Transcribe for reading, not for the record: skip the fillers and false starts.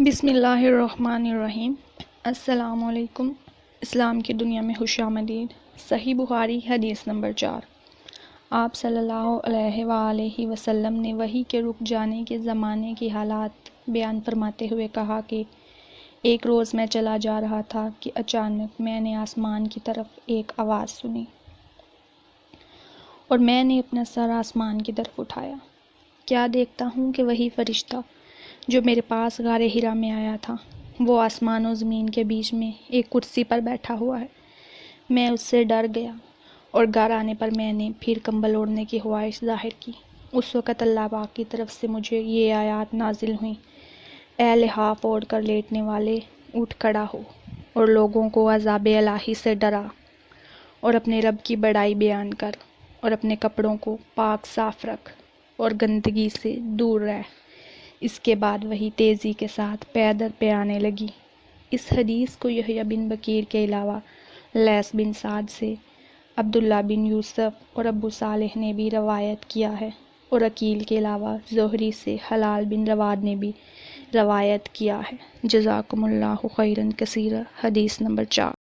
بسم اللہ الرحمن الرحیم۔ السلام علیکم۔ اسلام کی دنیا میں خوش آمدید۔ صحیح بخاری حدیث نمبر 4۔ آپ صلی اللہ علیہ وآلہ وسلم نے وحی کے رک جانے کے زمانے کی حالات بیان فرماتے ہوئے کہا کہ ایک روز میں چلا جا رہا تھا کہ اچانک میں نے آسمان کی طرف ایک آواز سنی اور میں نے اپنا سر آسمان کی طرف اٹھایا۔ کیا دیکھتا ہوں کہ وہی فرشتہ جو میرے پاس غار حرا میں آیا تھا وہ آسمان و زمین کے بیچ میں ایک کرسی پر بیٹھا ہوا ہے۔ میں اس سے ڈر گیا اور گھر آنے پر میں نے پھر کمبل اوڑھنے کی خواہش ظاہر کی۔ اس وقت اللہ پاک کی طرف سے مجھے یہ آیات نازل ہوئیں: اے لحاف اوڑھ کر لیٹنے والے، اٹھ کھڑا ہو اور لوگوں کو عذاب الہی سے ڈرا اور اپنے رب کی بڑائی بیان کر اور اپنے کپڑوں کو پاک صاف رکھ اور گندگی سے دور رہ۔ اس کے بعد وہی تیزی کے ساتھ پے در پے آنے لگی۔ اس حدیث کو یحییٰ بن بکیر کے علاوہ لیث بن سعد سے عبداللہ بن یوسف اور ابو صالح نے بھی روایت کیا ہے، اور عقیل کے علاوہ زہری سے حلال بن رواد نے بھی روایت کیا ہے۔ جزاکم اللہ خیرا کثیرا۔ حدیث نمبر 4۔